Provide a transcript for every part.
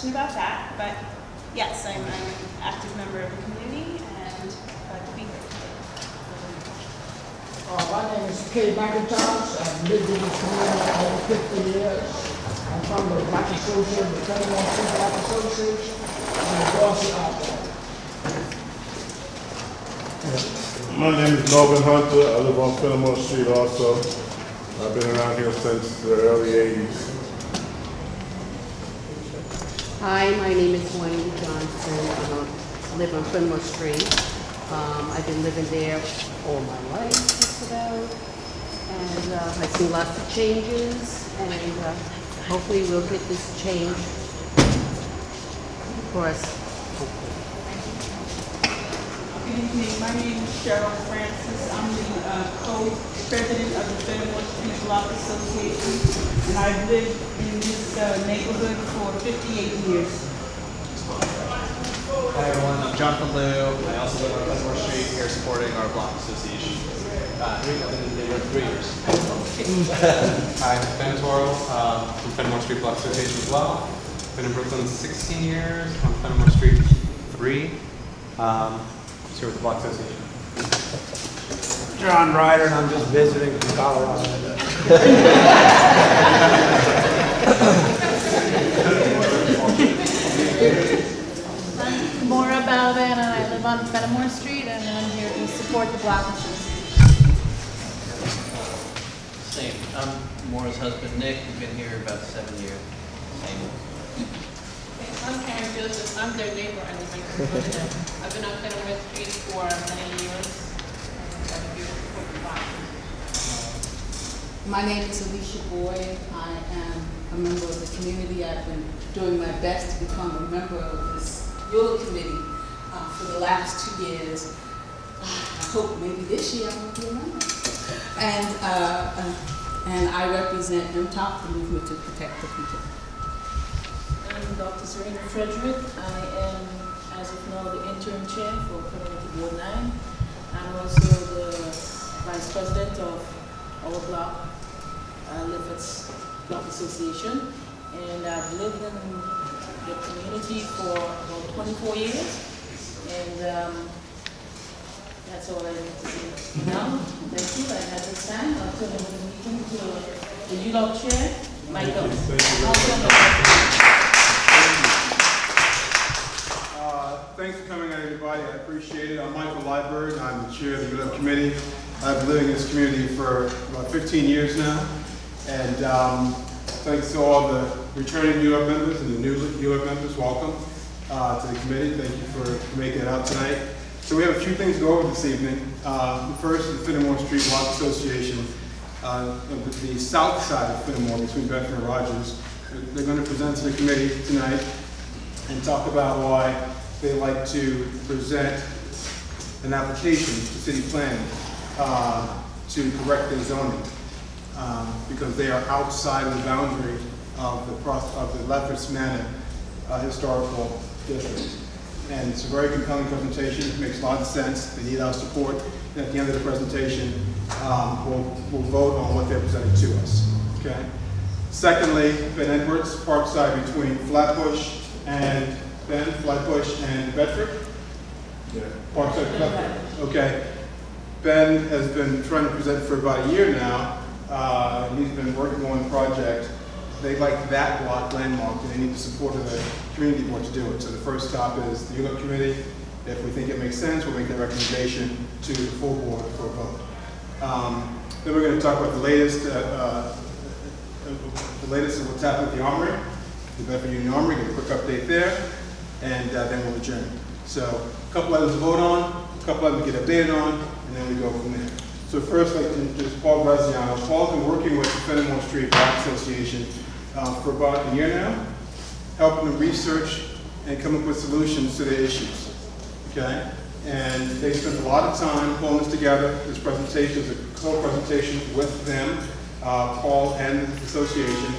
question about that, but yes, I'm an active member of the community and glad to be here today. My name is Kay McIntosh. I've lived in this community over 50 years. I'm from the Black Association, the Fenimore Street Black Association, and the Dorsey Outlaw. My name is Melvin Hunter. I live on Fenimore Street also. I've been around here since the early 80s. Hi, my name is Wayne Johnson. I live on Fenimore Street. I've been living there all my life, just about. And I've seen lots of changes, and hopefully we'll get this change for us. Good evening. My name is Cheryl Francis. I'm the co-president of the Fenimore Street Block Association, and I've lived in this neighborhood for 58 years. Hi everyone, I'm Jonathan Liu. I also live on Fenimore Street here supporting our block association. I've been in the neighborhood 3 years. Hi, I'm Ben Toro from Fenimore Street Block Association as well. Been in Brooklyn 16 years, on Fenimore Street 3. Here with the Block Association. John Ryder, and I'm just visiting from Colorado. I'm Maura Balvin, and I live on Fenimore Street, and I'm here to support the Block Association. Same. I'm Maura's husband, Nick. We've been here about 7 years. Same. I'm Karen Joseph. I'm their neighbor and I've been on Fenimore Street for many years. And I'm here to support the block. My name is Alicia Boyd. I am a member of the community. I've been doing my best to become a member of this ULURP committee for the last 2 years. I hope maybe this year I will be a member. And I represent MTOP, the Movement to Protect the People. I'm Dr. Serena Frederick. I am, as of now, the interim chair for Empire Blvd 9. I'm also the vice president of our block, Liffords Block Association. And I've lived in the community for about 24 years. And that's all I need to say now. Thank you. I had this time. I'll turn over the meeting to the ULURP chair, Michael. Thanks for coming out, everybody. I appreciate it. I'm Michael Liburd. I'm the chair of the ULURP committee. I've been living in this community for about 15 years now. And thanks to all the returning ULURP members and the new ULURP members. Welcome to the committee. Thank you for making it out tonight. So we have a few things to go over this evening. First is the Fenimore Street Block Association. The south side of Fenimore, between Bedford and Rogers. They're going to present to the committee tonight and talk about why they like to present an application to city planning to correct their zoning because they are outside of the boundary of the Lefferts Manor historical district. And it's a very compelling presentation. It makes a lot of sense. They need our support. And at the end of the presentation, we'll vote on what they're presenting to us. Okay. Secondly, Ben Edwards, Parkside between Flatbush and Bedford? Yeah. Parkside, Bedford. Okay. Ben has been trying to present for about a year now. He's been working on the project. They like that block landmarked, and they need the support of the community board to do it. So the first stop is the ULURP committee. If we think it makes sense, we'll make that recommendation to the full board for a vote. Then we're going to talk about the latest of what's happened at the Armory, the Bedford Union Armory. Get a quick update there, and then we'll adjourn. So a couple items to vote on, a couple items to get updated on, and then we go from there. So first, I'd like to introduce Paul Graziano. Paul's been working with the Fenimore Street Block Association for about a year now, helping them research and come up with solutions to their issues. Okay? And they spent a lot of time pulling this together. This presentation is a co-presentation with them, Paul and the association,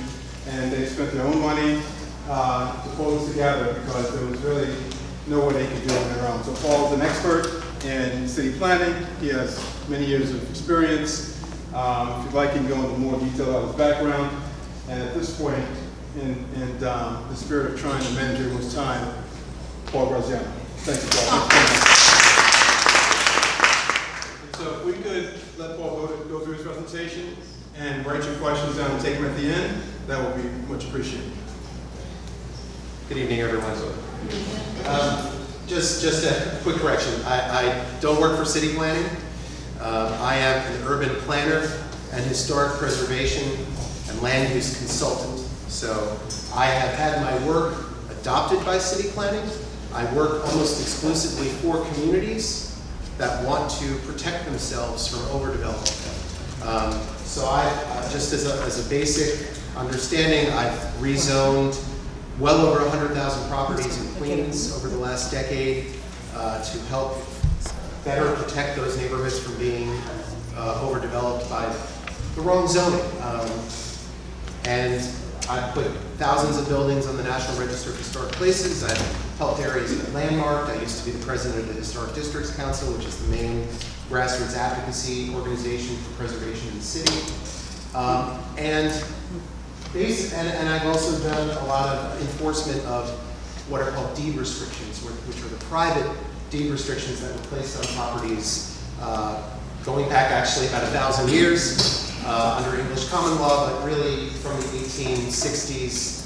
and they spent their own money to pull this together because there was really no way they could do it on their own. So Paul's an expert in city planning. He has many years of experience. If you'd like, he can go into more detail about his background. And at this point, in the spirit of trying to manage everyone's time, Paul Graziano. Thank you, Paul. So if we could let Paul go through his presentation and write your questions down and take them at the end, that would be much appreciated. Good evening, everyone. Just a quick correction. I don't work for city planning. I am an urban planner and historic preservation and land use consultant. So I have had my work adopted by city planning. I work almost exclusively for communities that want to protect themselves from overdevelopment. So just as a basic understanding, I've rezoned well over 100,000 properties in Queens over the last decade to help better protect those neighborhoods from being overdeveloped by the wrong zoning. And I've put thousands of buildings on the National Register of Historic Places. I've helped areas get landmarked. I used to be the president of the Historic Districts Council, which is the main grassroots advocacy organization for preservation in the city. And I've also done a lot of enforcement of what are called deed restrictions, which are the private deed restrictions that were placed on properties going back actually about 1,000 years under English common law, but really from the 1860s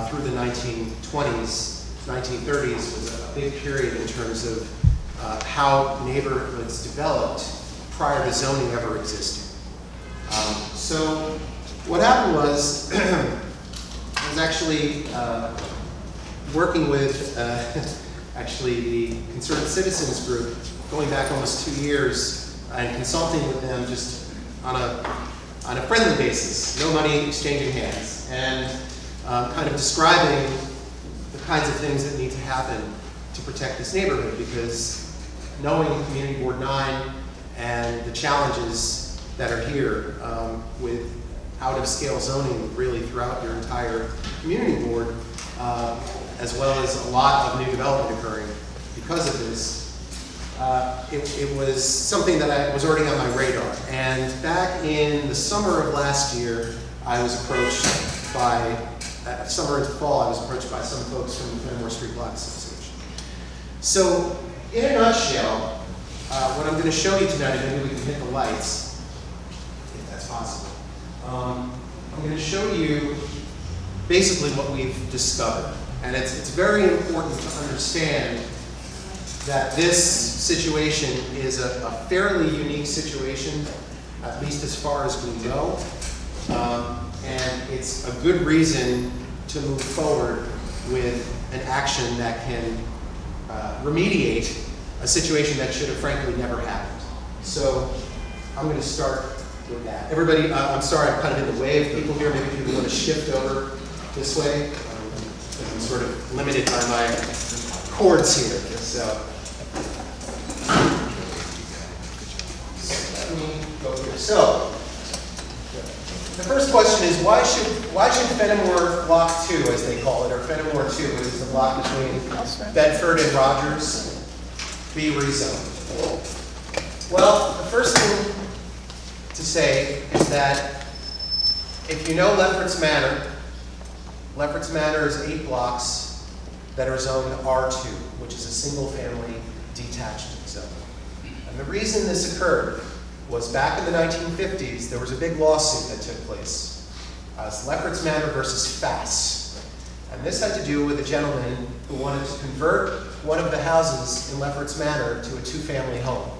through the 1920s, 1930s was a big period in terms of how neighborhoods developed prior to zoning ever existing. So what happened was, I was actually working with actually the Concerned Citizens Group going back almost 2 years and consulting with them just on a friendly basis, no money exchanging hands, and kind of describing the kinds of things that need to happen to protect this neighborhood, because knowing Community Board 9 and the challenges that are here with out-of-scale zoning really throughout your entire community board, as well as a lot of new development occurring because of this, it was something that was already on my radar. And back in the summer of last year, I was approached by, summer into fall, I was approached by some folks from the Fenimore Street Block Association. So, in a nutshell, what I'm going to show you tonight, and maybe we can hit the lights, if that's possible. I'm going to show you basically what we've discovered. And it's very important to understand that this situation is a fairly unique situation, at least as far as we know. And it's a good reason to move forward with an action that can remediate a situation that should have frankly never happened. So I'm going to start with that. Everybody, I'm sorry, I'm kind of in the way of people here. Maybe people want to shift over this way. I'm sort of limited by my cords here. So let me go here. So the first question is, why should Fenimore Block 2, as they call it, or Fenimore 2, which is the block between Bedford and Rogers, be rezoned? Well, the first thing to say is that if you know Lefferts Manor is 8 blocks that are zoned R2, which is a single-family detached zone. And the reason this occurred was back in the 1950s, there was a big lawsuit that took place. It's Lefferts Manor versus Fass. And this had to do with a gentleman who wanted to convert one of the houses in Lefferts Manor to a 2-family home.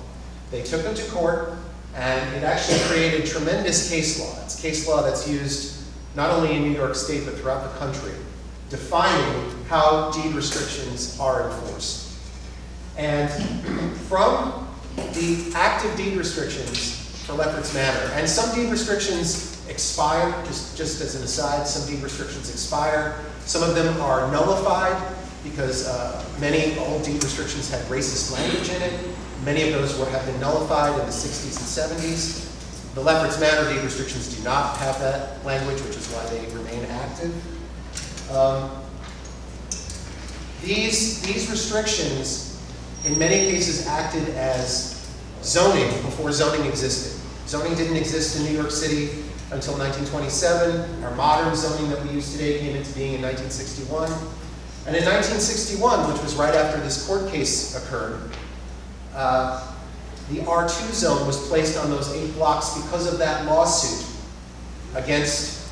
They took him to court, and it actually created tremendous case law. It's case law that's used not only in New York State, but throughout the country, defining how deed restrictions are enforced. And from the active deed restrictions for Lefferts Manor, and some deed restrictions expire, just as an aside, some deed restrictions expire. Some of them are nullified because many old deed restrictions had racist language in it. Many of those have been nullified in the 60s and 70s. The Lefferts Manor deed restrictions do not have that language, which is why they remain active. These restrictions, in many cases, acted as zoning before zoning existed. Zoning didn't exist in New York City until 1927. Our modern zoning that we use today came into being in 1961. And in 1961, which was right after this court case occurred, the R2 zone was placed on those 8 blocks because of that lawsuit against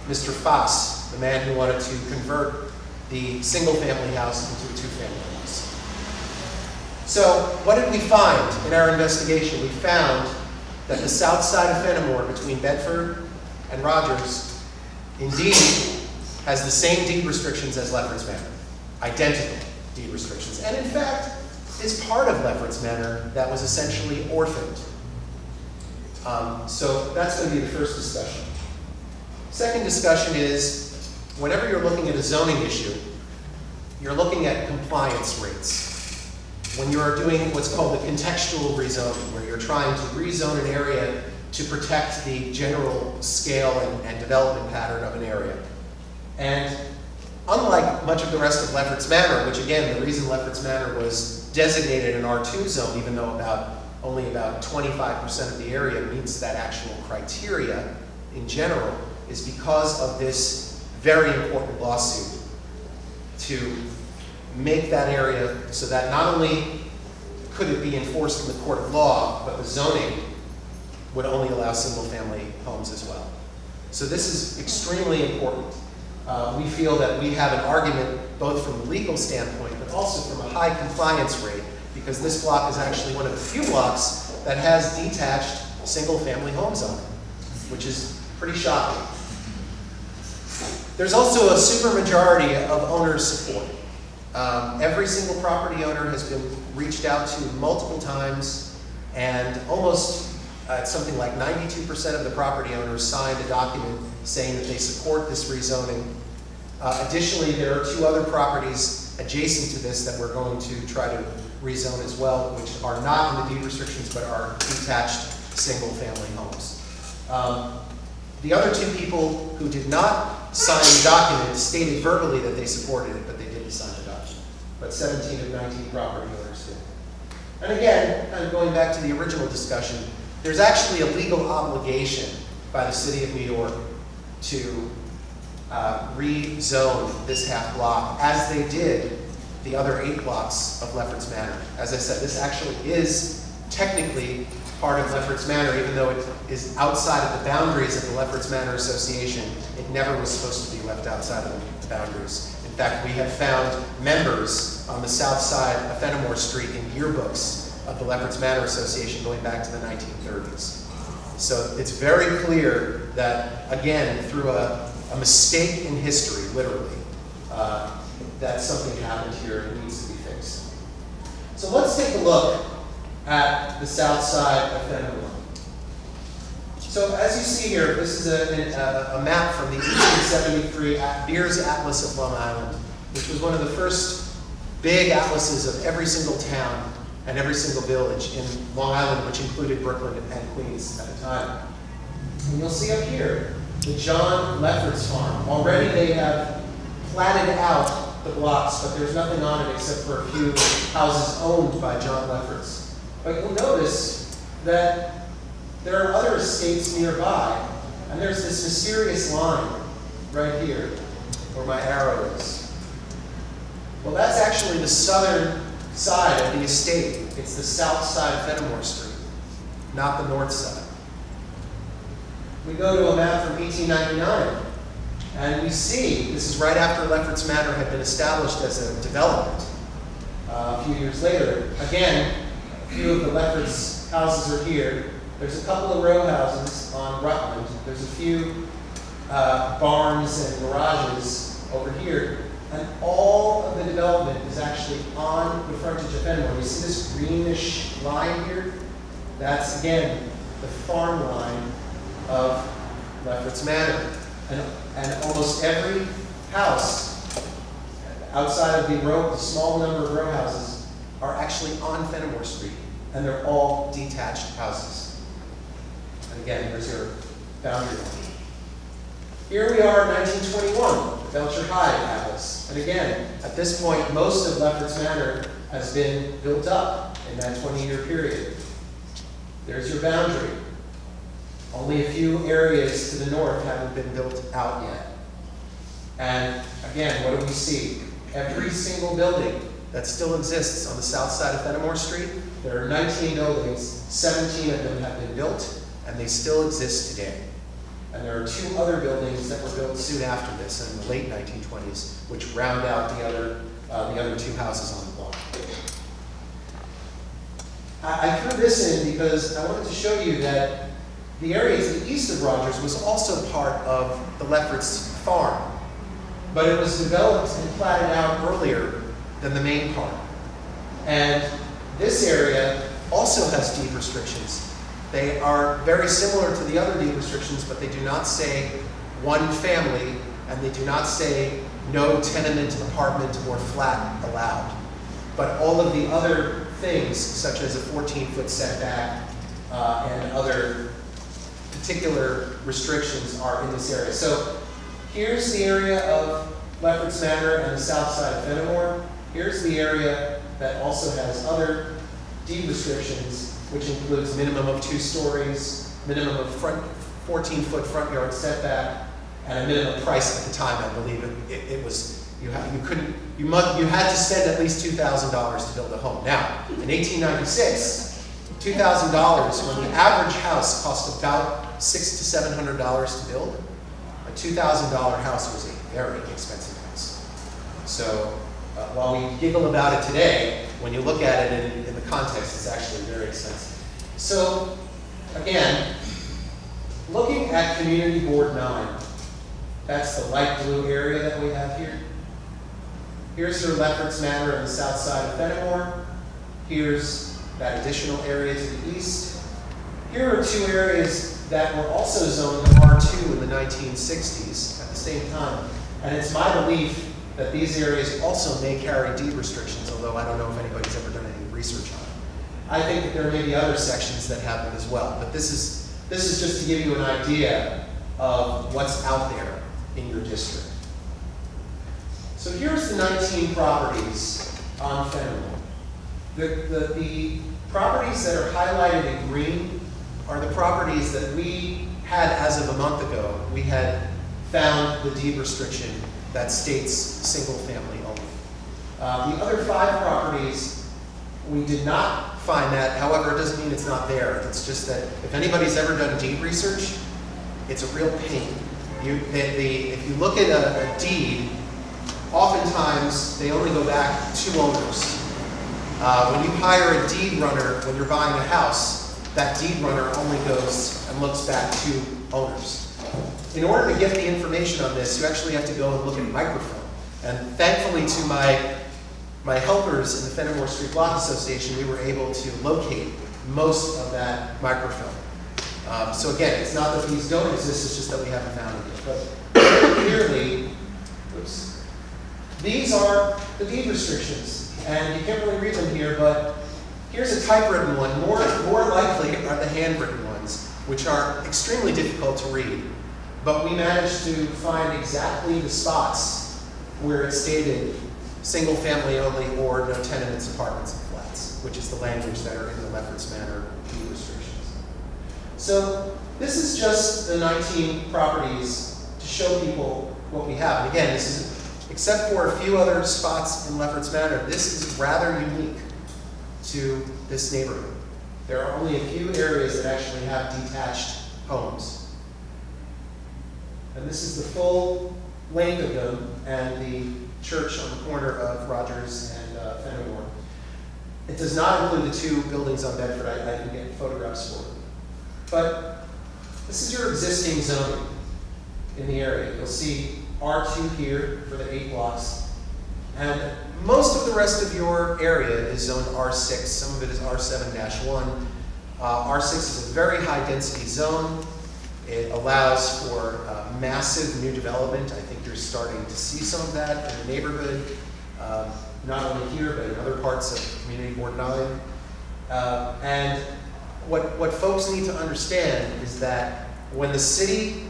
Mr. Foss, the man who wanted to convert the single-family house into a 2-family house. So what did we find in our investigation? We found that the south side of Fenimore, between Bedford and Rogers, indeed has the same deed restrictions as Lefferts Manor, identical deed restrictions, and in fact is part of Lefferts Manor that was essentially orphaned. So that's going to be the first discussion. Second discussion is, whenever you're looking at a zoning issue, you're looking at compliance rates. When you're doing what's called the contextual rezoning, where you're trying to rezone an area to protect the general scale and development pattern of an area. And unlike much of the rest of Lefferts Manor, which again, the reason Lefferts Manor was designated an R2 zone, even though only about 25% of the area meets that actual criteria in general, is because of this very important lawsuit to make that area so that not only could it be enforced in the court of law, but the zoning would only allow single-family homes as well. So this is extremely important. We feel that we have an argument both from a legal standpoint, but also from a high compliance rate, because this block is actually one of the few blocks that has detached single-family homes on it, which is pretty shocking. There's also a supermajority of owner support. Every single property owner has been reached out to multiple times, and almost something like 92% of the property owners signed a document saying that they support this rezoning. Additionally, there are 2 other properties adjacent to this that we're going to try to rezone as well, which are not in the deed restrictions but are detached single-family homes. The other 2 people who did not sign the document stated verbally that they supported it, but they didn't sign the document. But 17 of 19 property owners did. And again, kind of going back to the original discussion, there's actually a legal obligation by the City of New York to rezone this half block, as they did the other 8 blocks of Lefferts Manor. As I said, this actually is technically part of Lefferts Manor, even though it is outside of the boundaries of the Lefferts Manor Association. It never was supposed to be left outside of the boundaries. In fact, we have found members on the south side of Fenimore Street in yearbooks of the Lefferts Manor Association going back to the 1930s. So it's very clear that, again, through a mistake in history, literally, that something happened here and needs to be fixed. So let's take a look at the south side of Fenimore. So as you see here, this is a map from the 1873 Beers Atlas of Long Island, which was one of the first big atlases of every single town and every single village in Long Island, which included Brooklyn and Queens at the time. And you'll see up here, the John Lefferts farm. Already they have platted out the blocks, but there's nothing on it except for a few houses owned by John Lefferts. But you'll notice that there are other estates nearby, and there's this mysterious line right here, where my arrow is. Well, that's actually the southern side of the estate. It's the south side of Fenimore Street, not the north side. We go to a map from 1899, and we see, this is right after Lefferts Manor had been established as a development. A few years later, again, a few of the Lefferts houses are here. There's a couple of row houses on Rutland. There's a few barns and garages over here. And all of the development is actually on the frontage of Fenimore. You see this greenish line here? That's, again, the farm line of Lefferts Manor. And almost every house outside of the small number of row houses are actually on Fenimore Street. And they're all detached houses. And again, here's your boundary line. Here we are in 1921, Belcher High Atlas. And again, at this point, most of Lefferts Manor has been built up in that 20-year period. There's your boundary. Only a few areas to the north haven't been built out yet. And again, what do we see? Every single building that still exists on the south side of Fenimore Street, there are 19 buildings, 17 of them have been built, and they still exist today. And there are 2 other buildings that were built soon after this, in the late 1920s, which round out the other 2 houses on the block. I threw this in because I wanted to show you that the area to the east of Rogers was also part of the Lefferts farm, but it was developed and platted out earlier than the main part. And this area also has deed restrictions. They are very similar to the other deed restrictions, but they do not say one family, and they do not say no tenement, apartment, or flat allowed. But all of the other things, such as a 14-foot setback and other particular restrictions, are in this area. So here's the area of Lefferts Manor and the south side of Fenimore. Here's the area that also has other deed restrictions, which includes minimum of 2 stories, minimum of 14-foot front yard setback, and a minimum price at the time. I believe it was you had to spend at least $2,000 to build a home. Now, in 1896, $2,000, when the average house cost about $600 to $700 to build, a $2,000 house was a very expensive house. So while we giggle about it today, when you look at it in the context, it's actually very expensive. So again, looking at Community Board 9, that's the light blue area that we have here. Here's your Lefferts Manor on the south side of Fenimore. Here's that additional area to the east. Here are 2 areas that were also zoned R2 in the 1960s at the same time. And it's my belief that these areas also may carry deed restrictions, although I don't know if anybody's ever done any research on it. I think that there may be other sections that have them as well, but this is just to give you an idea of what's out there in your district. So here's the 19 properties on Fenimore. The properties that are highlighted in green are the properties that we had as of a month ago. We had found the deed restriction that states single family only. The other 5 properties, we did not find that. However, it doesn't mean it's not there. It's just that if anybody's ever done deed research, it's a real pain. If you look at a deed, oftentimes they only go back 2 owners. When you hire a deed runner, when you're buying a house, that deed runner only goes and looks back 2 owners. In order to get the information on this, you actually have to go and look at microfilm. And thankfully to my helpers in the Fenimore Street Block Association, we were able to locate most of that microfilm. So again, it's not that these don't exist, it's just that we haven't found it yet. But very clearly, oops, these are the deed restrictions. And you can't really read them here, but here's a typewritten one. More likely are the handwritten ones, which are extremely difficult to read. But we managed to find exactly the spots where it stated single family only or no tenements, apartments, and flats, which is the language that are in the Lefferts Manor deed restrictions. So this is just the 19 properties to show people what we have. And again, this is, except for a few other spots in Lefferts Manor, this is rather unique to this neighborhood. There are only a few areas that actually have detached homes. And this is the full length of them and the church on the corner of Rogers and Fenimore. It does not include the 2 buildings on Bedford. I didn't get photographs for them. But this is your existing zoning in the area. You'll see R2 here for the 8 blocks. And most of the rest of your area is zoned R6. Some of it is R7-1. R6 is a very high density zone. It allows for massive new development. I think you're starting to see some of that in the neighborhood, not only here, but in other parts of Community Board 9. And what folks need to understand is that when the city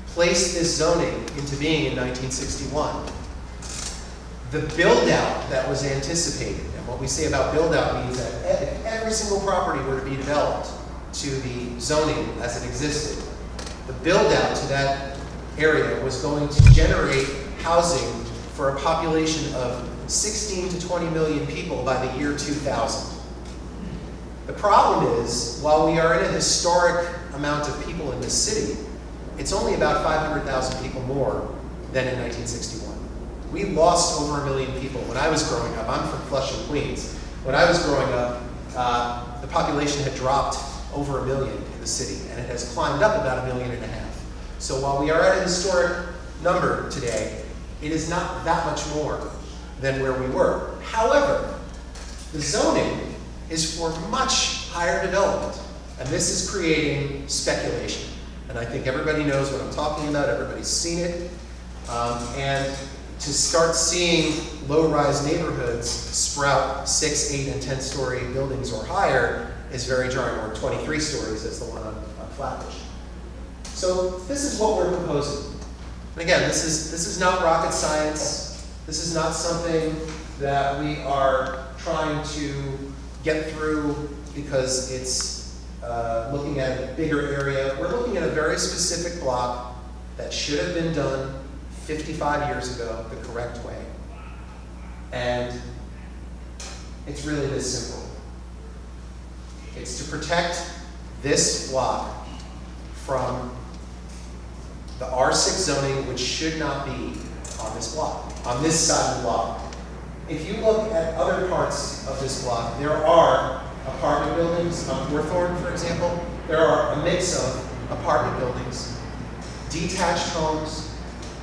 placed this zoning into being in 1961, the build-out that was anticipated, and what we say about build-out means that if every single property were to be developed to the zoning as it existed, the build out to that area was going to generate housing for a population of 16 to 20 million people by the year 2000. The problem is, while we are in a historic amount of people in this city, it's only about 500,000 people more than in 1961. We lost over 1 million people. When I was growing up, I'm from Flushing, Queens. When I was growing up, the population had dropped over 1 million in the city, and it has climbed up about 1.5 million. So while we are at a historic number today, it is not that much more than where we were. However, the zoning is for much higher development, and this is creating speculation. And I think everybody knows what I'm talking about, everybody's seen it. And to start seeing low-rise neighborhoods sprout 6, 8, and 10-story buildings or higher is very jarring, or 23 stories as the one on Flatbush. So this is what we're proposing. And again, this is not rocket science. This is not something that we are trying to get through because it's looking at a bigger area. We're looking at a very specific block that should have been done 55 years ago the correct way. And it's really this simple. It's to protect this block from the R6 zoning, which should not be on this block, on this side of the block. If you look at other parts of this block, there are apartment buildings on Hawthorne, for example. There are a mix of apartment buildings, detached homes,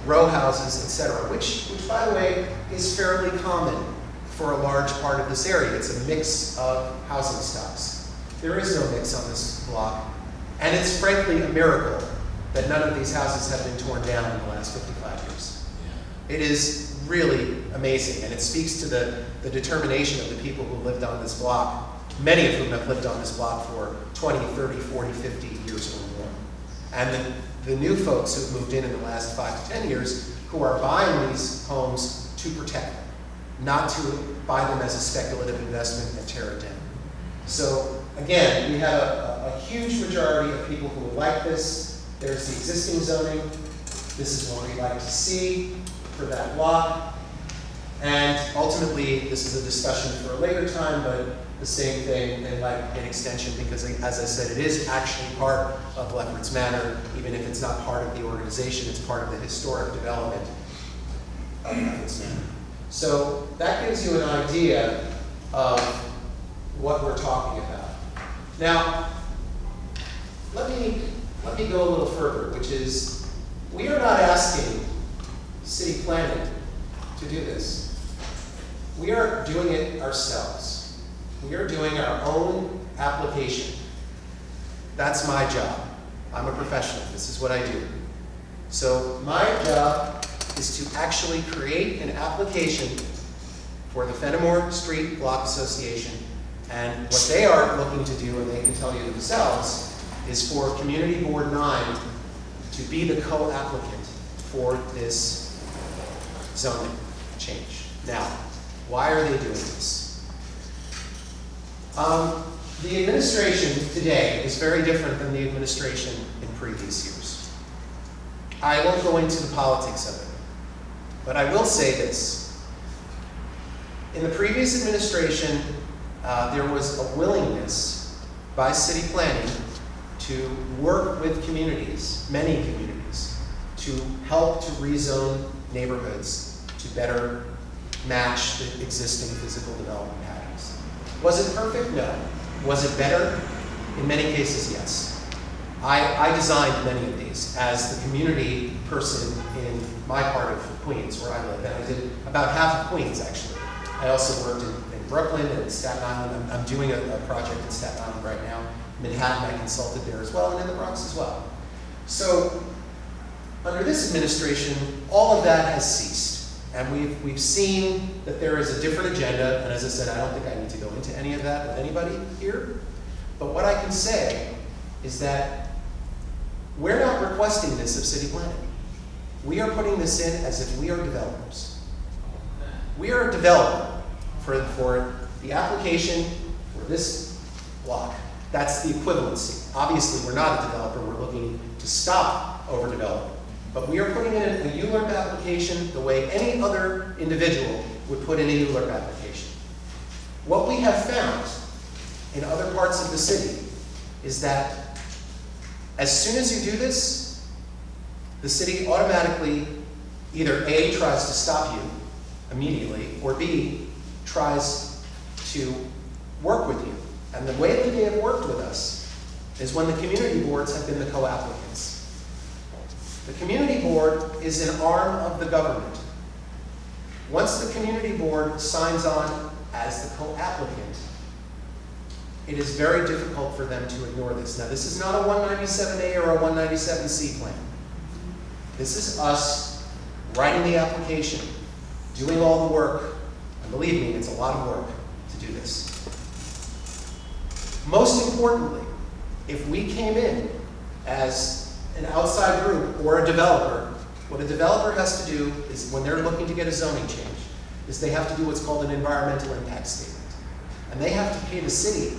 row houses, etc., which by the way, is fairly common for a large part of this area. It's a mix of housing stocks. There is no mix on this block, and it's frankly a miracle that none of these houses have been torn down in the last 55 years. It is really amazing, and it speaks to the determination of the people who lived on this block, many of whom have lived on this block for 20, 30, 40, 50 years or more. And the new folks who've moved in the last 5 to 10 years who are buying these homes to protect them, not to buy them as a speculative investment and tear it down. So again, we have a huge majority of people who like this. There's the existing zoning. This is what we'd like to see for that block. And ultimately, this is a discussion for a later time, but the same thing, they'd like an extension because, as I said, it is actually part of Lefferts Manor. Even if it's not part of the organization, it's part of the historic development of Lefferts Manor. So that gives you an idea of what we're talking about. Now, let me go a little further, which is, we are not asking city planning to do this. We are doing it ourselves. We are doing our own application. That's my job. I'm a professional. This is what I do. So my job is to actually create an application for the Fenimore Street Block Association. And what they are looking to do, and they can tell you themselves, is for Community Board 9 to be the co-applicant for this zoning change. Now, why are they doing this? The administration today is very different than the administration in previous years. I won't go into the politics of it, but I will say this. In the previous administration, there was a willingness by city planning to work with communities, many communities, to help to rezone neighborhoods to better match the existing physical development patterns. Was it perfect? No. Was it better? In many cases, yes. I designed many of these as the community person in my part of Queens, where I live, and I did about half of Queens, actually. I also worked in Brooklyn and Staten Island. I'm doing a project in Staten Island right now. Manhattan, I consulted there as well, and in the Bronx as well. So, under this administration, all of that has ceased. And we've seen that there is a different agenda, and as I said, I don't think I need to go into any of that with anybody here. But what I can say is that we're not requesting this of city planning. We are putting this in as if we are developers. We are a developer for the application for this block. That's the equivalency. Obviously, we're not a developer. We're looking to stop overdevelopment. But we are putting in a ULURP application the way any other individual would put in a ULURP application. What we have found in other parts of the city is that as soon as you do this, the city automatically either A, tries to stop you immediately, or B, tries to work with you. And the way that they have worked with us is when the community boards have been the co-applicants. The community board is an arm of the government. Once the community board signs on as the co-applicant, it is very difficult for them to ignore this. Now, this is not a 197A or a 197C plan. This is us writing the application, doing all the work, and believe me, it's a lot of work to do this. Most importantly, if we came in as an outside group or a developer, what a developer has to do is, when they're looking to get a zoning change, is they have to do what's called an environmental impact statement. And they have to pay the city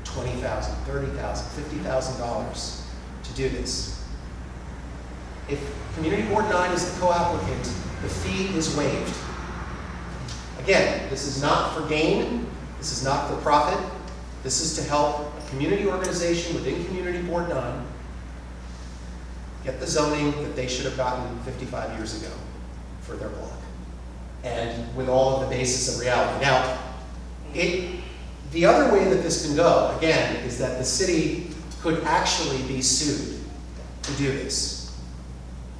$20,000, $30,000, $50,000 to do this. If Community Board 9 is the co-applicant, the fee is waived. Again, this is not for gain, this is not for profit, this is to help a community organization within Community Board 9 get the zoning that they should have gotten 55 years ago for their block. And with all of the basis of reality. Now, the other way that this can go, again, is that the city could actually be sued to do this.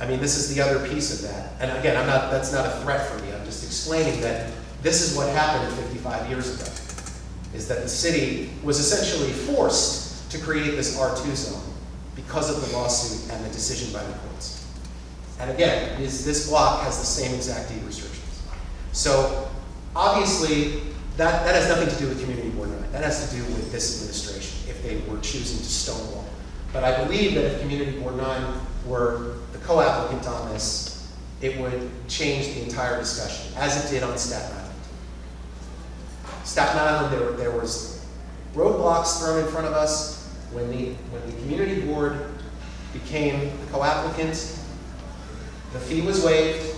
I mean, this is the other piece of that. And again, that's not a threat for me. I'm just explaining that this is what happened 55 years ago, is that the city was essentially forced to create this R2 zone because of the lawsuit and the decision by the courts. And again, this block has the same exact deed restrictions. So obviously, that has nothing to do with Community Board 9. That has to do with this administration, if they were choosing to stonewall. But I believe that if Community Board 9 were the co-applicant on this, it would change the entire discussion, as it did on Staten Island. Staten Island, there was roadblocks thrown in front of us. When the community board became the co-applicant, the fee was waived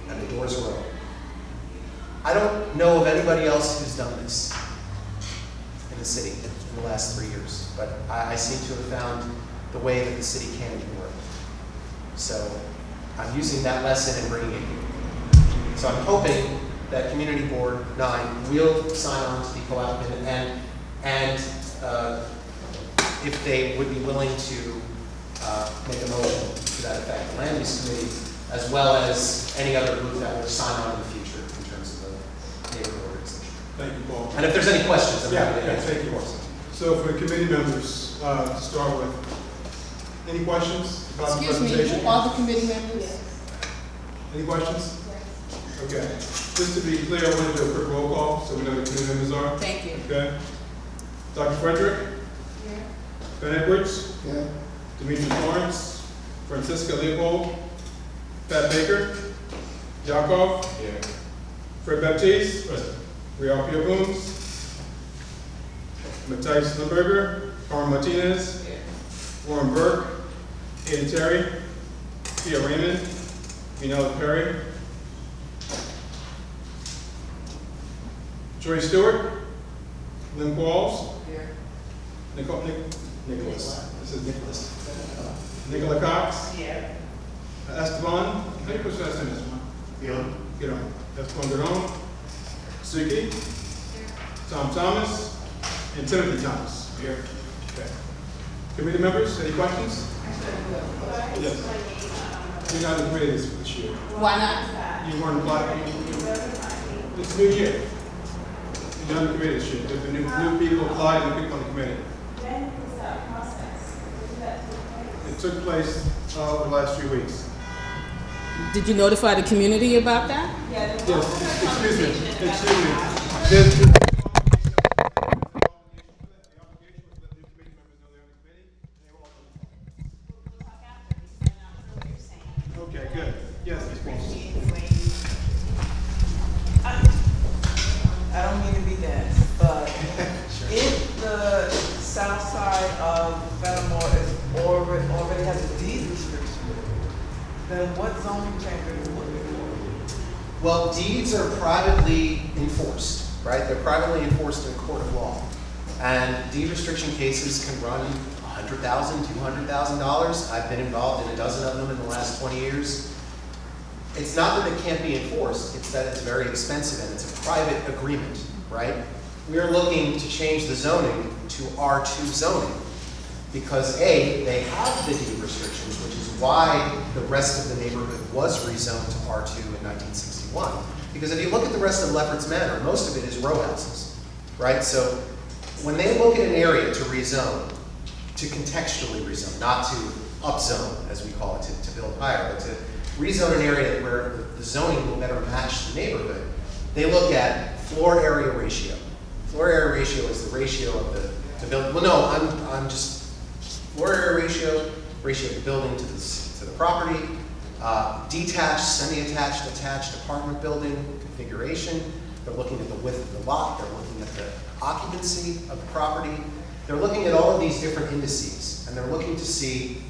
and the doors were open. I don't know of anybody else who's done this in the city in the last 3 years, but I seem to have found the way that the city can do work. So I'm using that lesson and bringing it here. So I'm hoping that Community Board 9 will sign on to be co-applicant and if they would be willing to make a motion to that effect, the Land Use Committee, as well as any other group that will sign on in the future in terms of the neighborhood organization. Thank you, Paul. And if there's any questions, I'm happy to Yeah, answer. thank you. So for the committee members, to start with, any questions about the Excuse me, presentation? who are the committee members? Any questions? Okay. Just to be clear, I want to do a quick roll call so we know who the committee members are. Thank you. Okay. Dr. Frederick? Here. Ben Edwards? Yeah. Demetrius Lawrence? Francisca Leopold? Pat Baker? Yakov? Here. Fred Baptiste? Present. Real Pio Booms? Matthijs Limburger? Carmen Martinez? Here. Warren Berke? Ada Terry? Pia Raymond? Yanela Perry? Joy Stewart? Lynn Walls? Here. Nicholas. This is Nicholas. Nicola Cox? Here. Esteban? How do you pronounce your last name, Esteban? Guillaume. Esteban Duron? Suki? Here. Tom Thomas? And Timothy Thomas? Here. Okay. Committee members, any questions? Yes. You're not in the committee this year. Why not? You weren't applied. It's a new year. You're not in the committee this year. There's been new people applied and new people on the committee. When was that process? When did that take place? It took place over the last few weeks. Did you notify the community about that? Yeah, Yes, excuse me. Excuse me. Okay, good. Yes, Ms. Paul. I don't mean to be that, but if the then what zoning change are you looking for? Well, deeds are privately enforced, right? They're privately enforced in a court of law. And deed restriction cases can run $100,000, $200,000. I've been involved in a dozen of them in the last 20 years. It's not that it can't be enforced, it's that it's very expensive and it's a private agreement, right? We're looking to change the zoning to R2 zoning because A, they have the deed restrictions, which is why the rest of the neighborhood was rezoned to R2 in 1961. Because if you look at the rest of Lefferts Manor, most of it is row houses, right? So when they look at an area to rezone, to contextually rezone, not to upzone, as we call it, to build higher, but to rezone an area where the zoning will better match the neighborhood, they look at floor area ratio. Floor area ratio is the ratio of the building. Well, no, I'm just floor area ratio of the building to the property, detached, semi-attached, attached apartment building configuration. They're looking at the width of the lot. They're looking at the occupancy of the property. They're looking at all of these different indices, and they're looking to see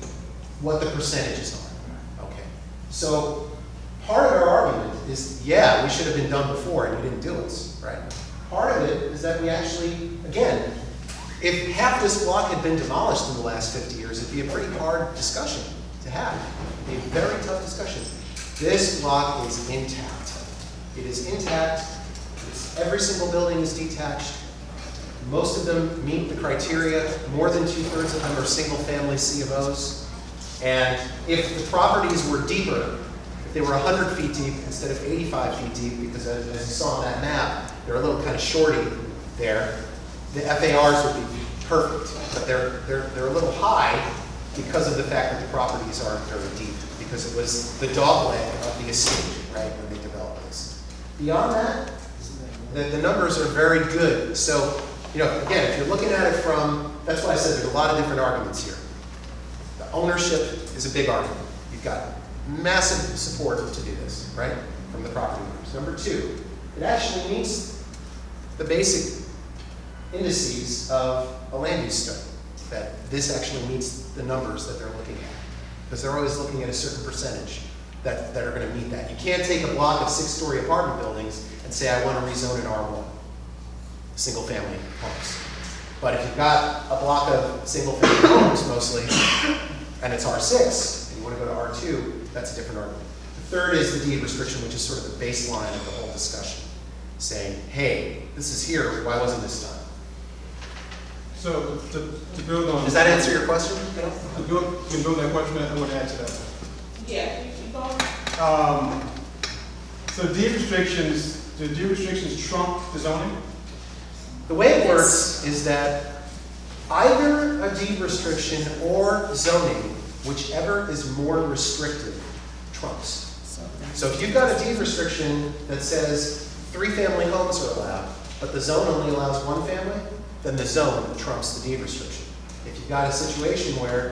what the percentages are. Okay, so part of our argument is, yeah, we should have been done before, and you didn't do it, right? Part of it is that we actually, again, if half this block had been demolished in the last 50 years, it'd be a pretty hard discussion to have. It'd be a very tough discussion. This block is intact. It is intact. Every single building is detached. Most of them meet the criteria. More than 2/3 of them are single-family C of Os. And if the properties were deeper, if they were 100 feet deep instead of 85 feet deep, because as you saw on that map, they're a little kind of shorty there, the FARs would be perfect. But they're a little high because of the fact that the properties aren't very deep, because it was the dogleg of the estate, right, when they developed this. Beyond that, the numbers are very good. So, you know, again, if you're looking at it from, that's why I said there's a lot of different arguments here. The ownership is a big argument. You've got massive support to do this, right, from the property owners. Number two, it actually meets the basic indices of a land use study, that this actually meets the numbers that they're looking at. Because they're always looking at a certain percentage that are going to meet that. You can't take a block of 6-story apartment buildings and say, I want to rezone an R1, single-family homes. But if you've got a block of single-family homes mostly, and it's R6, and you want to go to R2, that's a different argument. The third is the deed restriction, which is sort of the baseline of the whole discussion, saying, hey, this is here, why wasn't this done? So to build on... Does that answer your question? To build that question, I want to add to that. Yeah, keep going. So do deed restrictions trump the zoning? The way it works is that either a deed restriction or zoning, whichever is more restrictive, trumps. So if you've got a deed restriction that says 3-family homes are allowed, but the zone only allows 1 family, then the zone trumps the deed restriction. If you've got a situation where